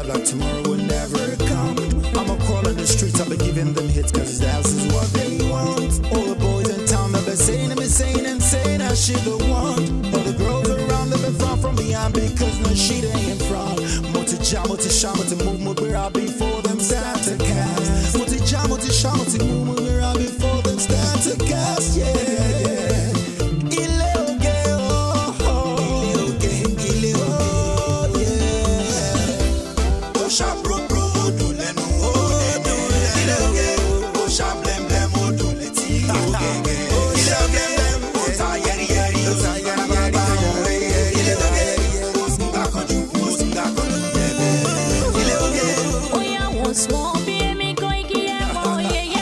Like tomorrow will never come. I'ma crawl in the streets, I'll be giving them hits, cause the house is what they want. All the boys in town, they've been saying that she the one. But the girls around, they've been far from behind, because no shit ain't in front. Multi-jam, move, where I'll be for them start to cast. Multi-jam, move, where I'll be for them start to cast, yeah. Ile Oge, oh, Ile Oge, yeah. Oh, sharp, bro, do let no, Ile Oge, oh, sharp, blem, oh, do let it, Ile Oge, oh, ta, yeri, oh, ta, yeri, Ile Oge, oh, skunga konju, Ile Oge, oh, yeah, once more, be me going, yeah, oh, yeah, yeah.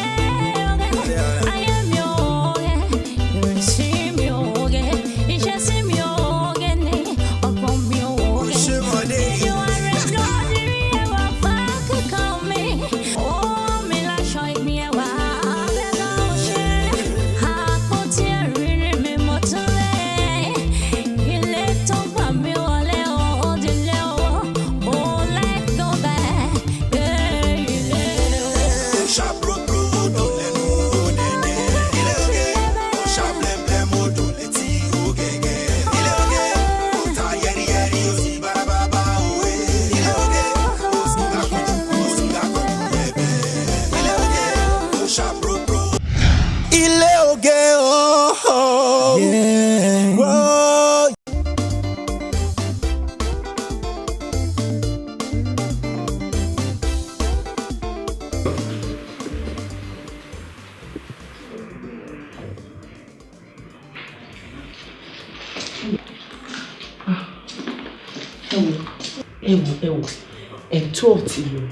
And 12 to you.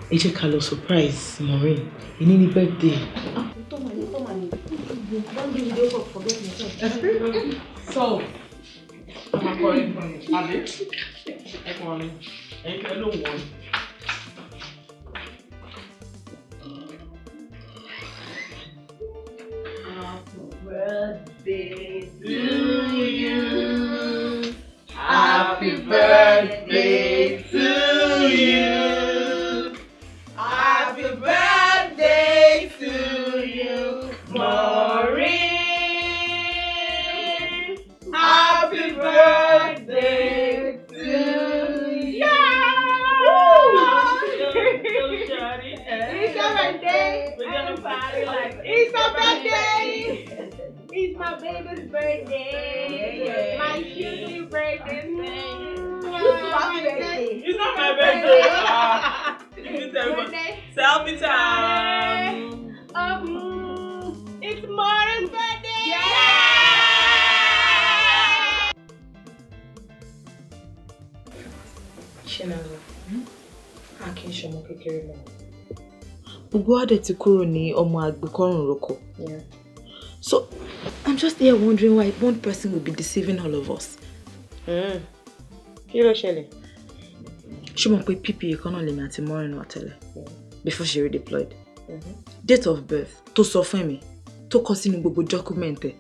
It's a color surprise, Maureen. You need a birthday. Don't give me the hope, forget me. So, I'm calling from you. Abby, come on. And you don't want. Birthday to you. Happy birthday to you. Happy birthday to you, Maureen. Happy birthday to you. It's your birthday. We're gonna party like it's your birthday. It's my baby's birthday. My cutie birthday. It's not my birthday. Selfie time. It's Maureen's birthday. Yeah. Shenala, I can't show my kékeré mọ́. Gbogbo wa dẹ̀ ti kúrò ní ọmọ àgbékọ́rùn roko. Yeah. So, I'm just here wondering why one person will be deceiving all of us. Kí ló ṣẹlẹ̀? She mọ̀ pé PPA kan náà lèmi àti Maureen wà tẹ́lẹ̀ before she redeployed. Date of birth, tó sọ fún mi, tó kọ sínú gbogbo document ẹ̀.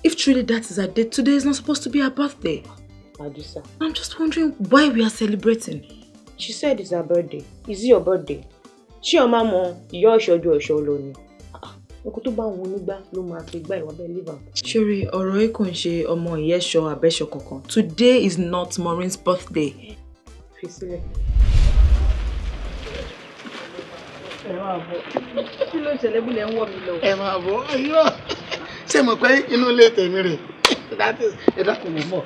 If truly that is her date, today is not supposed to be her birthday. Adusa. I'm just wondering why we are celebrating. She said it's her birthday. Is it your birthday? Ṣé o máa mọ ìyá ọ̀ṣọ́jú ọ̀ṣọ́ ló ni? Nǹkan tó bá wọn nígbà ló máa fi gbá ìwà bẹ́ẹ̀ live. Ṣorí ọ̀rọ̀ yìí kò ń ṣe ọmọ ìyẹ́ṣọ́ àbẹ́ṣọ́ kankan. Today is not Maureen's birthday. Fi sílẹ̀. Ẹ máa bọ̀. Kí ló ṣẹlẹ̀ bí lẹ ń wọ̀ mí lọ? Ẹ máa bọ̀. Ayọ̀. Ṣé mo pé inú ilé tèmi rè? That is ẹ dákun mọ̀ mọ̀.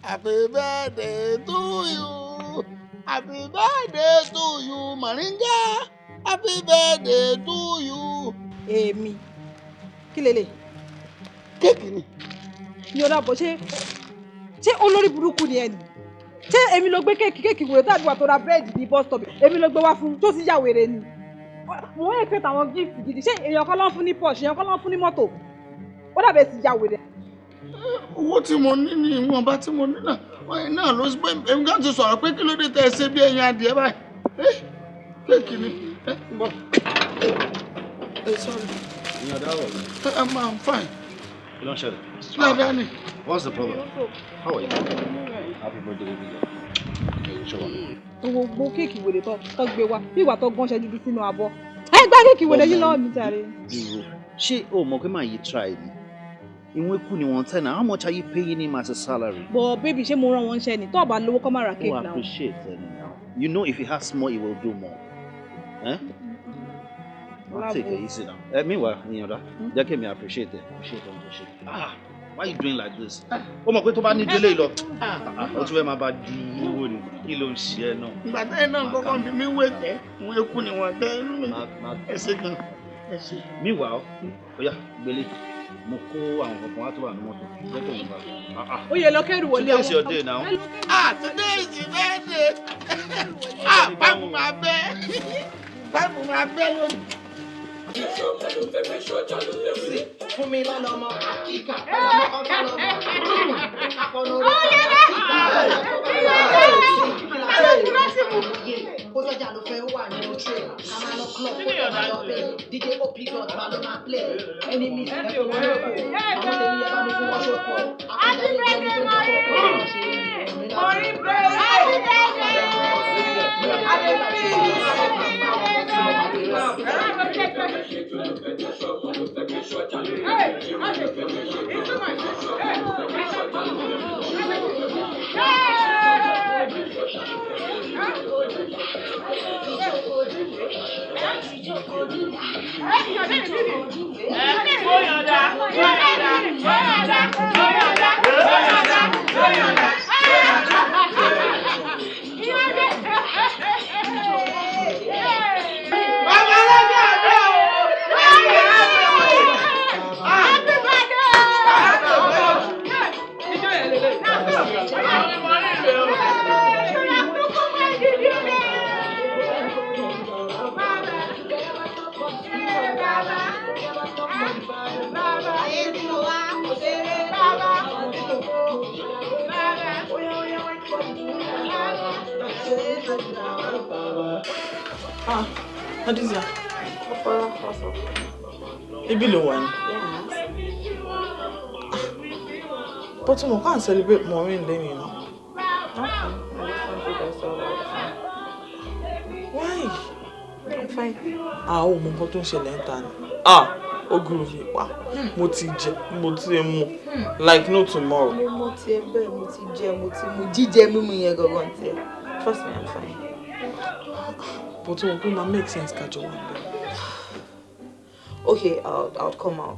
Happy birthday to you. Happy birthday to you, Maringa. Happy birthday to you. Èmi. Kí lélẹ̀? Kéèkì ni. Yọ̀dà bọ̀ ṣé olórí burúkú ni ẹ ni? Ṣé èmi ló gbé kéèkì wèrè tó àdúrà tó ra búrẹ́dì ní bus stop? Èmi ló gbé wá fún tó sì yà wèrè ni. Mo ń èké tàwọn gift gidi. Ṣé èèyàn kan ló ń fún ní Porsche, èèyàn kan ló ń fún ní mọ́tò? Ó dàbẹ̀ sí yà wèrè. Owó tí mo ní ni ìwọ̀nba tí mo ní náà. Wọ́n náà ló gbé èmi kan ti sọ̀rọ̀ pé kí ló dé tẹ́ ẹ ṣe bí ẹyin adìẹ báyìí. Kéèkì ni. Bọ̀. Sorry. I'm fine. You don't shut it. Danny. What's the problem? How are you? Happy birthday, baby. Show on. Gbogbo kéèkì wèrè tó gbé wá bí ìwà tó gbọ́n ṣe dúdú sínú abọ́. Ẹ gbá kéèkì wèrè yìí lọ́wọ́ mi jàre. Ṣé o mọ̀ pé máa yí try ni? Ìwọ̀n ikú ni wọ́n tẹ̀ náà. How much are you paying him as a salary? But baby, ṣé mo rán wọn ṣẹ́ ni? Tó bá lówó kó má ra kéèkì náà. Appreciate it now. You know if he has more, he will do more. Eh? I'll take it easy now. Meanwhile, just give me appreciate it. Why are you doing like this? Oh my God, to bani delay lo. O ti fẹ́ máa bá ju owó ni. Kí ló ń ṣe ẹ́ náà? Ìgbà tẹ́ náà kọ́kọ́ bí mi wé tẹ́, wọ́n ekú ni wọ́n tẹ́ inú mi. Ẹ ṣé gan. Ẹ ṣé. Meanwhile, oya gbélé. Mo kó àwọn kankan wá tó wà ní mọ́tò. Jẹ́ kó ń bá. Ó yẹ lọ kẹ́rù wọlé Today is your day now. Today is the birthday. Bible máa bẹ́. Bible máa bẹ́ lónìí. Fún mi lọ́nà ọmọ kíkà. Kójọ́jà ló fẹ́ wà nínú tray. A máa lọ club, ó máa lọ play. DJ OP dot máa lọ máa play. Ẹni mi ìfẹ́ fún wọn lóko. Àwọn tèmi yẹ bá mi fún wọn ṣòfò. Àti bẹ́ẹ̀ mọ̀ rí. Orí bẹ́ẹ̀. Adisa. Ibi ló wà ní. But we can't celebrate Maureen then, you know. Why? I'm fine. Oh, mo nǹkan tó ń ṣẹlẹ̀ ń ta ni. Ogboluke pa. Mo ti jẹ, mo ti mu. Like no tomorrow. Mo ti ẹgbẹ́, mo ti jẹ, mo ti mu. Jíjẹ mímu yẹn gangan tiẹ̀. Trust me, I'm fine. But it will make sense, Kajo. Okay, I'll come out.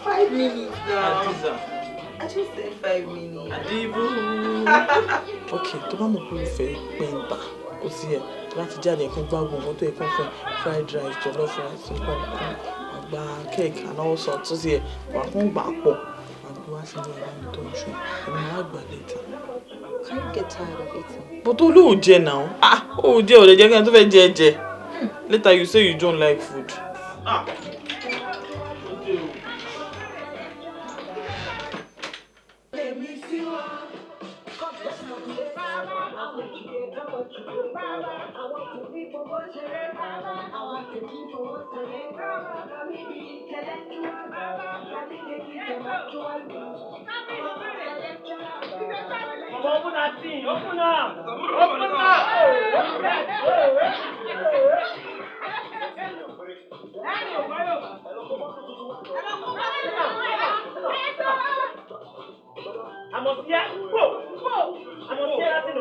5 minutes now. I just said 5 minutes. Okay, tó bá mọ̀ pé o fẹ́ pẹ́ńtà, kò sí ẹ̀ láti jáde ẹ̀kún gbágun nǹkan tó ẹ̀kún fún fried rice, jollof rice, nǹkan àgbà cake and all sorts. Tó sí ẹ̀ wà fún gbà pọ̀. Àgbà sí ní ẹ̀rọ mi tó ń ṣe. Ẹ̀mí máa gbà later. Can you get tired of eating? But Olu jẹ now. Oh jẹ o de jẹ kan tó fẹ́ jẹ. Later you say you don't like food. Open that thing! Open up! Open up! I must hear. I must hear that thing.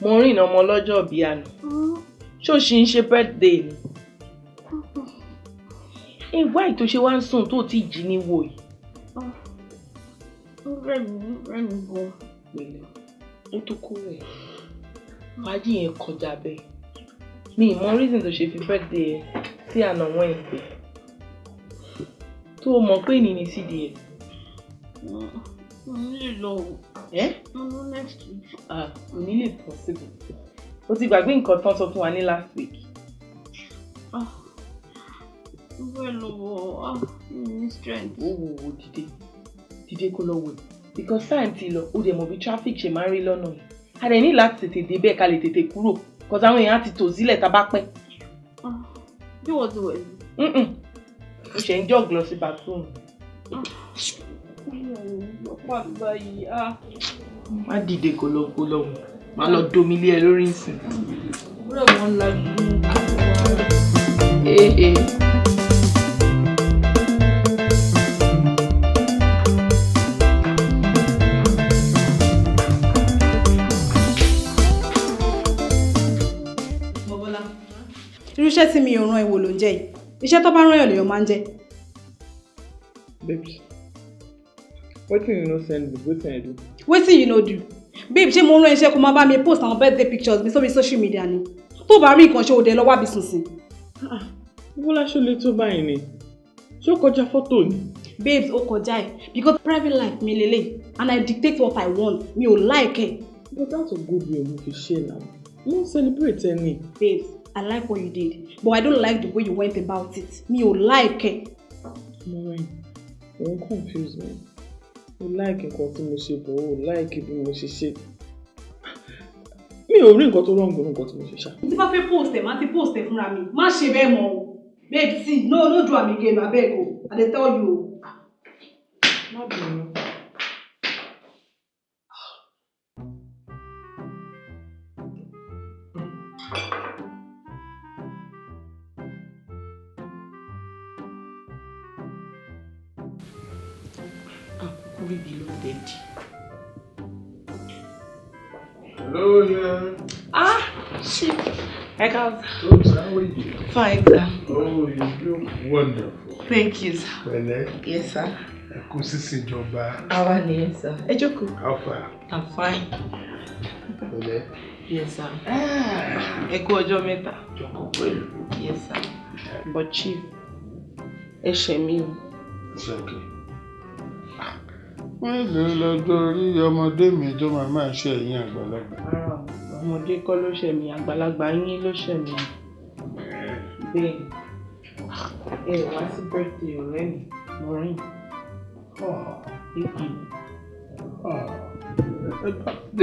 Maureen ọmọ ọlọ́jọ́ bí àná. Ṣó ṣì ń ṣe birthday ni? Why tó ṣe wá ń sùn tó ti jí ní wò yìí? Rẹ̀ mi gan. Pẹ̀lẹ́, ó tó kó rẹ̀. Fàájì yẹn kọjá bẹ́ẹ̀. Mi ì mọ reason tó ṣe fi birthday ẹ sí àná Wednesday. Tó o mọ̀ pé ní ní CDA. Mo nílò lọ o. No, next week. Kò ní lè possible. O ti gbàgbé nǹkan tán sọ fún wa ní last week. Mo fẹ́ lọ wọ ní strength. Wo dìde kó lọ wẹ̀. Because time ti lọ, ó dẹ̀ mọ̀ bí traffic ṣe máa ń rí lọ́nà yìí. A dẹ̀ ní láti tètè dé bẹ́ẹ̀ ká lè tètè kúrò. Because àwọn èèyàn á ti tò sílẹ̀ tá bá pẹ́. Bí wọ́n ti wẹ̀ sí. Mo ṣe ń jog lọ sí bathroom. Ọ̀pá báyìí. Má dìde kó lọ wẹ̀. Má lọ domi lé ẹ lórí ìsìn. Búrẹ̀ wọn lajú. Irúṣẹ́ tí mi ò rán ìwò ló ń jẹ́ yìí. Iṣẹ́ tó bá rán yàn lèèyàn máa ń jẹ́. Babe, wetin you no send me? Wetin I do? Wetin you no do? Babe, ṣé mo rán iṣẹ́ kó máa bá mi post àwọn birthday pictures mi sórí social media ni? Tó bá rí nǹkan ṣe òde lọ wá bí sùn sí. Bọ́lá ṣó lè tó báyìí ni? Ṣé ó kọjá fọ́tò ni? Babes, ó kọjá ẹ̀ because private life mi lélẹ̀ and I dictate what I want. Mi ò like ẹ̀. But that's a good way mo fi ṣe now. No celebrate any. Babes, I like what you did, but I don't like the way you went about it. Mi ò like ẹ̀. Maureen, don't confuse me. O like nǹkan tí mo ṣe bọ̀, o like bí mo ṣe ṣe. Mi ò rí nǹkan tó wrong nínú nǹkan tí mo ṣe ṣá. Tí bá fẹ́ post ẹ̀, má ti post ẹ̀ fúnra mi. Má ṣe bẹ́ẹ̀ mọ́ o. Babe, see, no do am again, abeg o. I dey tell you o. Má bínú. Orí bí ló dé di. Hello, yeah. Shit. Hey, guys. Oops, how are you? Fine, sir. Oh, you look wonderful. Thank you, sir. Pẹ̀lẹ́. Yes, sir. Ẹ kú sísìn ìjọba. Àwa nìyẹn, sir. Ẹ jókòó. How far? I'm fine. Pẹ̀lẹ́. Yes, sir. Ẹ kú ọjọ́ mẹ́ta. Jókòó pẹ̀lú. Yes, sir. But chief, ẹ ṣẹ̀ mí o. Ṣẹ́kì. Wọ́n lè lọ́jọ́ orí ọmọdé mi tó máa ṣe ẹ̀yìn àgbàlagbà. Ọmọdé kọ́ ló ṣẹ̀ mí, àgbàlagbà yín ló ṣẹ̀ mí. Bẹ́ẹ̀ ẹ wá sí birthday ọ̀rẹ́ mi, Maureen.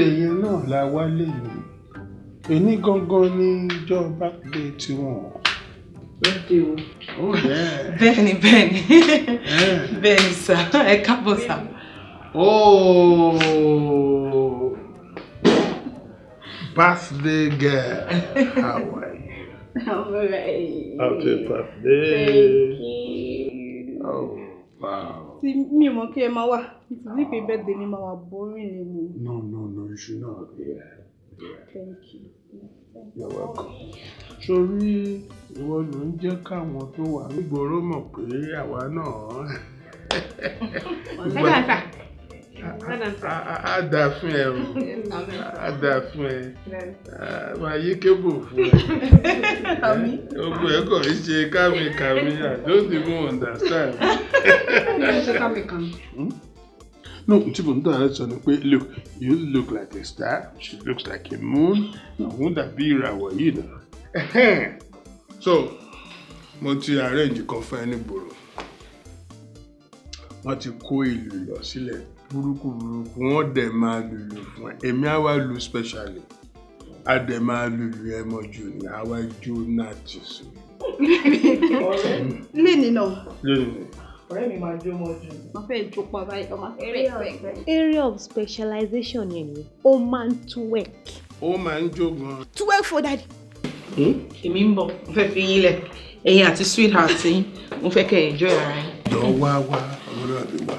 Èyí náà la wálé yìí. Èní gangan ní ìjọ birthday tiwọn. Birthday o. Bẹ́ẹ̀ni. Bẹ́ẹ̀ni sà, ẹ káàbọ̀ sà. Oh, birthday girl. How are you? I'm alright. Happy birthday. Thank you. Oh, wow. Tí mi ò mọ̀ kí ẹ máa wà, nítorí pé birthday mi máa wà boring ni. No, you should not be here. Thank you. You're welcome. Sórí ìwọ ló ń jẹ́ káwọn tó wà nígboro mọ̀ pé àwa náà. Á dà fún ẹ o. Á dà fún ẹ. Máa yí kébù fún ẹ. Ogun ẹ̀ kàn ń ṣe kàmí. I don't even understand. No, tí mo ń dá ẹ sọ ni pé look, you look like a star, she looks like a moon, àwọn dàbí ìràwọ̀ yìí náà. So, mo ti arrange kan fún ẹ nígboro. Wọ́n ti kó ìlú lọ sílẹ̀ burúkú, wọ́n dẹ̀ máa lùlù fún ẹ. Èmi á wá lu specially. A dẹ̀ máa lùlù ẹ mọ́jú ni, a wá jó náà ti sùn. Lénìí náà. Ọ̀rẹ́ mi máa jó mọ́jú. Wọ́n fẹ́ jó pa báyìí, ọmọ Area of specialization yẹn ni ó máa ń twerk. Ó máa ń jó gan. Twerk for daddy. Èmi ń bọ̀, mo fẹ́ fi yín lẹ̀. Ẹ̀yin àti sweetheart yín, mo fẹ́ kẹ́ enjoy ara yín. Jọ wá ọmọdé àbí wá.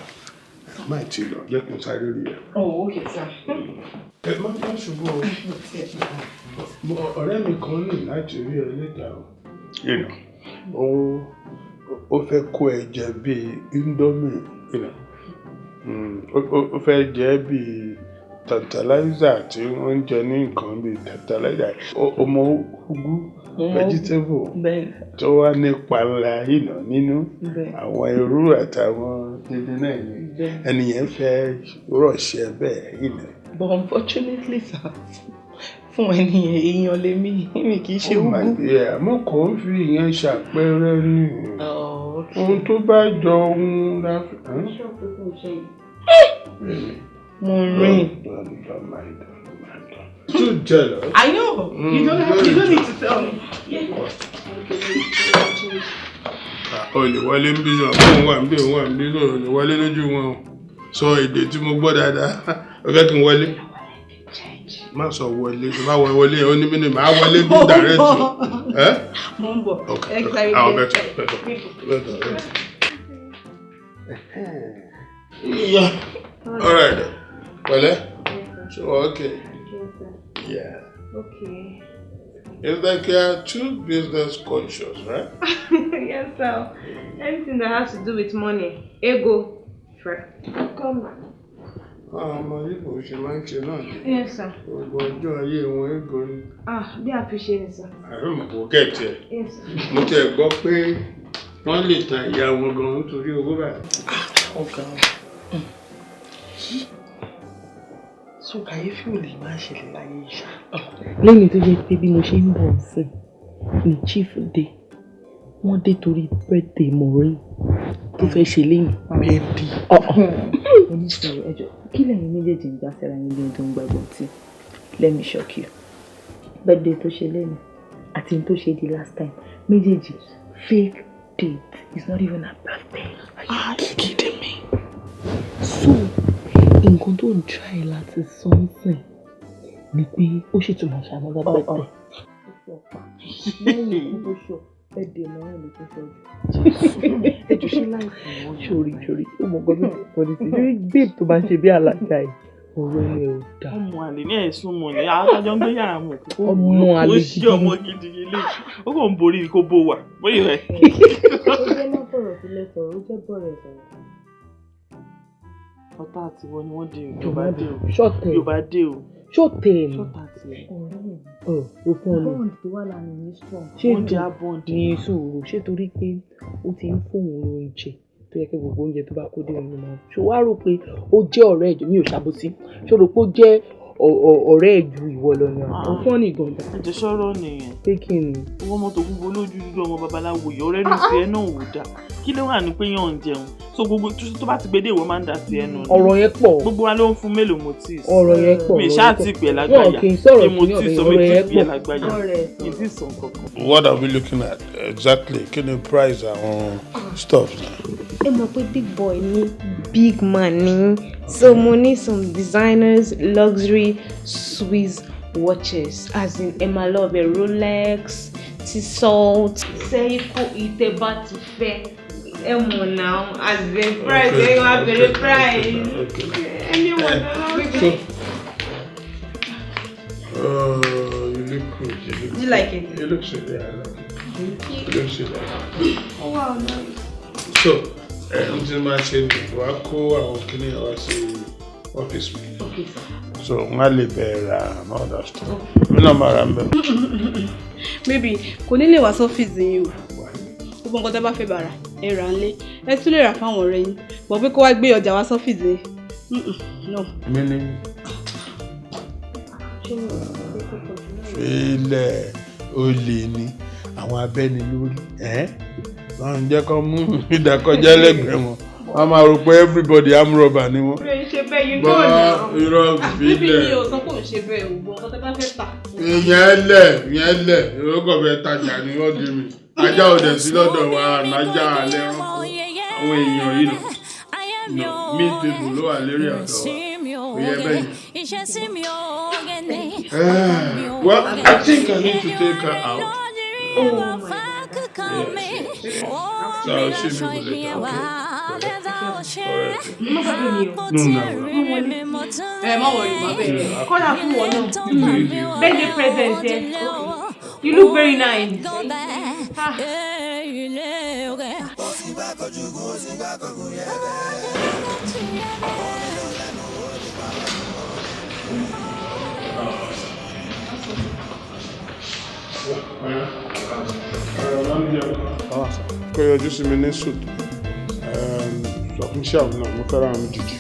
Máì tí lọ, jẹ́ kí n sáré rí ẹ. Oh, okay, sir. Ẹ má ṣubú o. Ọ̀rẹ́ mi kan ní láti rí ẹ létà o. Ó fẹ́ kó ẹ jẹ bíi Indomie. Ó fẹ́ jẹ bíi tantalizer tí wọ́n ń jẹ ní nǹkan bíi tantalizer. Ọmọ ugu vegetable tó wá ní panla nínú àwọn irú àtàwọn dídín náà ni ẹnìyẹn fẹ́ rọ̀ṣẹ́ bẹ́ẹ̀. But unfortunately, sir, fún ẹni èèyàn lèmi kì í ṣe ugu. Àmọ́ kò ń fi ìyẹn ṣàpẹẹrẹ ní ohun tó bá jọ ohun láfi. Maureen. Too jealous. I know. You don't need to tell me. O lè wọlé ń bí sọ, òun wà ń bí sọ, o lè wọlé lójú wọn o. Sọ èdè tí mo gbọ́ dáadáa, o fẹ́ kí n wọlé? Má sọ wọlé, tó bá wọlé ó ní mínú, máa wọlé bí direct. Mo ń bọ̀. Okay. Àwọn better. Yeah. All right. Pẹ̀lẹ́? So, okay. Yeah. Okay. It's like you're too business conscious, right? Yes, sir. Anything that has to do with money. Ego. Come. Ọmọ yìí kò ṣe máa ń ṣe náà ni. Yes, sir. Gbogbo ọjọ́ ayé wọn ego ni. Be appreciated, sir. Àrùn kò kẹ̀tì ẹ̀. Yes, sir. Mo ti ẹ̀ gbọ́ pé wọ́n lè ta ìyá wọn gan-an nítorí owó báyìí. Ọ̀gá. So kàyéfì ò lè máa ṣẹlẹ̀ láyé ìṣá. Lẹ́yìn tó jẹ́ pé bí mo ṣe ń bọ̀ sí ní chief dé, wọ́n dé torí birthday Maureen tó fẹ́ ṣe lẹ́yìn. Bẹ́ẹ̀ni. Oníṣòro ẹjọ́ kí lẹ́yìn méjèèjì ń gbà sára yín bí n tó ń gbàgbọ́ tí let me shock you. Birthday tó ṣe lẹ́yìn àti n tó ṣe the last time méjèèjì fake date. It's not even a birthday. Are you kidding me? So nǹkan tó ń try láti something ni pé ó ṣì tún máa ṣe another birthday. Lẹ́yìn tó ṣọ birthday náà ló tó ṣọ jù. Ẹjọ́ ṣe láìpẹ́ wọn. Ṣorí ó mọ gbọ́dọ̀ pọ̀lì sí lórí babe tó bá ń ṣe bí alága ẹ̀ ọ̀rọ̀ ẹ̀ ò dáa. Ọmọ àlè ní ẹ̀sùn mọ̀ ní àtàjọ ń gbé yàrá mọ̀. Ọmọ àlè gidi. Ó ṣe ọmọ gidi ilé. Ó kàn ń borí kó bó wà. Bóyá ẹ̀. Ó jẹ́ má bọ̀rọ̀ sílẹ̀ sọ̀rọ̀, ó jẹ́ bọ̀rọ̀ sọ̀rọ̀. Ọ̀tá àti wọn ni wọ́n dé o. Yorùbá dé o. Ṣọ́tẹ̀. Yorùbá dé o. Ṣọ́tẹ̀ ni. Ṣọ́tà àti ẹ̀. Ó fún ọ ní. Bond tó wà láàrin ní strong. Ṣé Wọ́n jẹ́ abọ́ǹdì. ní sùúrù ṣé torí pé ó ti ń fóun lóúnjẹ tó yẹ kí gbogbo oúnjẹ tó bá kó dé nínú mọ́ ṣó wá rò pé ó jẹ́ ọ̀rẹ́ ẹ̀jọ̀ mi ò ṣàbòsí ṣó rò pé ó jẹ́ ọ̀rẹ́ ẹ̀jú ìwọ lọ ni àwọn fún ọ̀nì gan. ẹ̀jẹ̀ sọ̀rọ̀ nìyẹn. pé kí ni. owó mọ́tò gbogbo lójú dúdú ọmọ babaláwo yìí ọ̀rẹ́ ní tiẹ̀ náà wò dá kí ló wà ní pé yàn ń jẹun so gbogbo tó bá ti gbé dé ìwọ máa ń dà sí ẹnu. ọ̀rọ̀ yẹn pọ̀. gbogbo wa ló ń fún mélòó motis. ọ̀rọ̀ yẹn pọ̀. mi ṣáà ti pè lágbàáyà kí motis sọ mi ti pè lágbàáyà kì í sì sọ kankan. What are we looking at exactly? Kí ni price àwọn stuff na? ẹ mọ̀ pé big boy ní big man ní so mo ní some designers luxury Swiss watches as in ẹ máa lọ bẹ Rolex Tissot Seiko ìtẹ̀bá ti fẹ́ ẹ mọ̀ náà as in price ẹ wá bẹ̀rẹ̀ price anyone náà. Oh, you look good. You like it? You look so good. I like it. Thank you. You look so good. Oh wow, nice. So, until my chain, I call our cleaning house office. Okay, sir. So, I live there and all that stuff. No matter. Maybe kò ní lè wá sọ́fíìsì yín o. Gbogbo nǹkan tẹ́ bá fẹ́ bára ẹ rà ń lé. Ẹ tún lè rà fáwọn ọ̀rẹ́ yín. Bọ̀ pé kó wá gbé ọjà wá sọ́fíìsì yín. No. Meaning? Ilẹ̀ olè ni àwọn abẹ́ni lórí. Wọ́n ń jẹ́ kó mú ìdákọjá lẹ́gbẹ̀ẹ́ wọn. Wọ́n máa rò pé everybody am robber ni wọ́n. Bẹ́ẹ̀ ṣe bẹ́ẹ̀ yín náà ni. Irọ́ Bíbí ìbílẹ̀. mi ò sọ pé òun ṣe bẹ́ẹ̀ o. Gbogbo nǹkan tẹ́ bá fẹ́ tà. ìyẹn lẹ̀ ìrókò bẹ́ẹ̀ tajà ní ọdún mi ajá ò dẹ̀ sí lọ́dọ̀ wa ànájà alẹ́ ránkó àwọn èèyàn yìí nà mí tèbù ló wà lérí ọ̀dọ̀ wa ìyẹn bẹ́ẹ̀ yẹn. Well, I think I need to take her out. Oh my God. Yes. So I'll see you later, okay? Má worry, má bẹ̀rẹ̀. Kọ́lá fún wọn náà. Birthday present yẹn. You look very nice. Kó yọjú sí mi ní sùt sọ fún ṣáà náà mo fẹ́ràn àmì jìjì.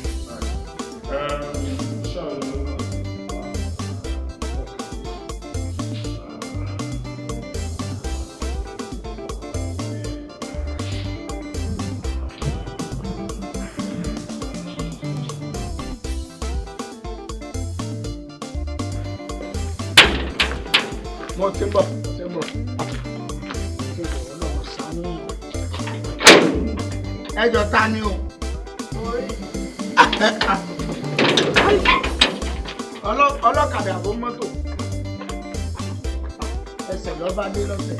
Mo ti ń bọ̀. Ẹjọ́ ta ni o? Ọlọ́kadà àbó mọ́tò. Ẹsẹ̀ lọ́ba dé lọ́sẹ̀.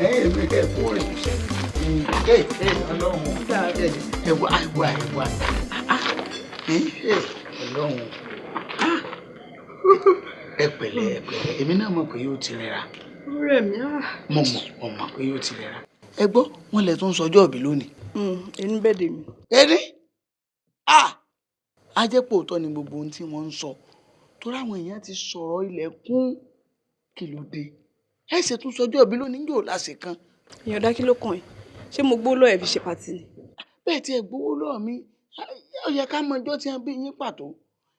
Ẹ̀yìn mi kẹ́ fún rẹ̀. Ọlọ́run. Ẹ̀wà. Ọlọ́run. Ẹ pẹ̀lẹ́ èmi náà mọ̀ pé yóò ti rẹra. Ọ̀rẹ́ mi mo mọ̀ pé yóò ti rẹra. Ẹ gbọ́ wọn lè tún sọjọ́ òbí lónìí. Ẹni bẹ́ẹ̀ dè mí. Ẹni a jẹ́ pé òótọ́ ni gbogbo ohun tí wọ́n ń sọ torí àwọn èèyàn ti sọ̀rọ̀ ilẹ̀kùn kí ló dé ẹ ṣe tún sọjọ́ òbí lónìí yóò láṣẹ kan. Ìyọ̀dá kí ló kàn ẹ́ ṣé mo gbó lọ́ọ̀ ẹ̀ fi ṣe pàtì ni. Bẹ́ẹ̀ tí ẹ gbowó lọ́ọ̀ mi ó yẹ ká mọ ọjọ́ tí wọ́n bí yín pàtó.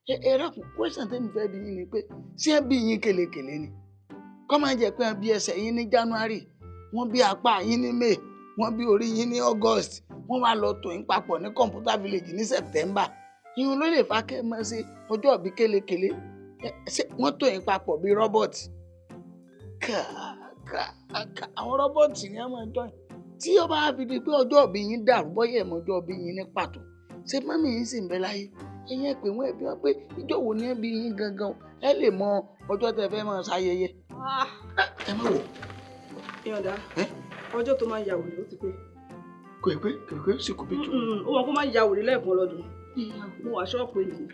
Ẹ rákùn question tẹ́mi fẹ́ bí yín ni pé ṣé ẹ bí yín kélekèlé ni kọ́ máa jẹ́ pé wọ́n bí ẹsẹ̀ yín ní January wọ́n bí apá yín ní May wọ́n bí orí yín ní August wọ́n wá lọ tò yín papọ̀ ní computer village ní September ìhun ló lè fa kẹ́ ẹ mọ̀ sí ọjọ́ ìbí kélekèlé wọ́n tò yín papọ̀ bí robot àwọn robot ni wọ́n máa ń tọ́ yín tí ó bá fi di pé ọjọ́ ìbí yín dàrú bọ́yẹ̀ mọ́ ọjọ́ ìbí yín ní pàtó ṣé mọ́mí yín sì ń bẹ láyé ẹ̀yin ẹ pè wọ́n ẹbí wọn pé ìjọ wo ni ẹbí yín gangan ẹ lè mọ ọjọ́ tẹ́ fẹ́ máa ṣayẹyẹ. Ẹ má wò. Ìyọ̀dá ọjọ́ tó máa ń ya wòlé ó ti pé. Kò pé sì kò pé jù. Ó wọ́n kó máa ń ya wòlé lẹ́ẹ̀kan lọ́dún. Mo wà ṣọ́ọ̀pù ènìyàn.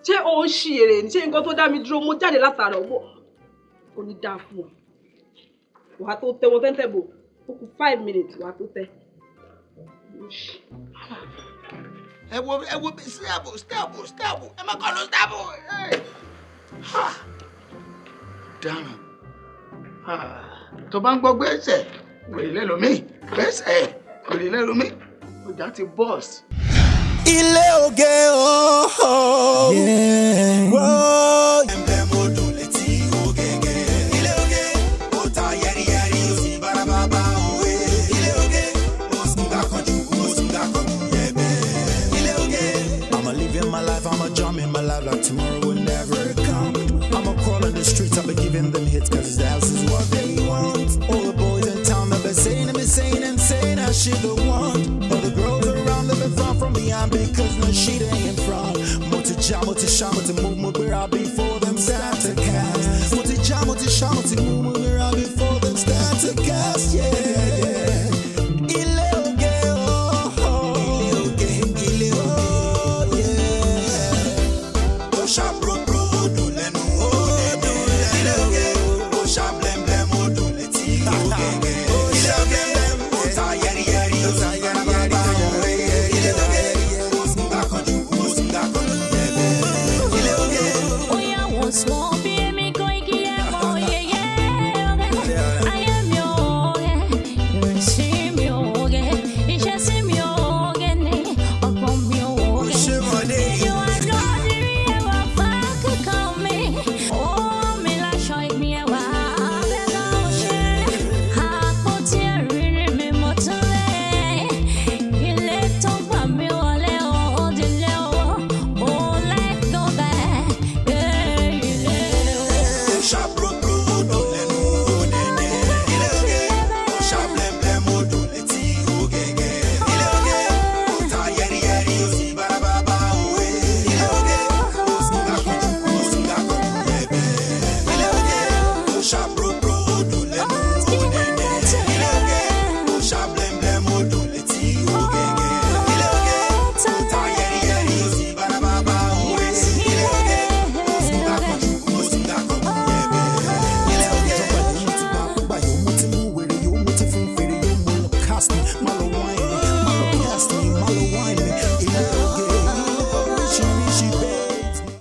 Ṣé o ń ṣí èrè ni? Ṣé nǹkan tó dá mi dúró mo jáde látara ọgbọ́? Ó ní dáa fún ọ. Wàá tó tẹ wọn tẹ́ntẹ́ bò. Ó kù 5 minutes wàá tó tẹ. Ẹ wo bí stable ẹ má kọ́ ló stable. Dáràn tó bá ń gbọ́ gbé ẹsẹ̀ Wèrè lẹ́lòmíì. Bẹ́sẹ̀ wèrè lẹ́lòmíì. Ọjà ti bọ́ọ̀sì. Ile Oge oh yeah. Whoa. Emblem odò létí Ogege. Ile Oge ó ta yẹ́rí yẹ́rí ó sì bára bàbá òwe. Ile Oge ó sì gbà kanjú ó sì gbà kanjú yẹ̀bẹ̀. Ile Oge. I'ma live my life, I'ma jump in my life like tomorrow will never come. I'ma crawl in the streets, I'll be giving them hits cause that is what they want. All the boys in town they've been saying that she the one. All the girls around they've been far from behind because no she they in front. More to jam, more to shine, more to move, more where I'll be for them sad.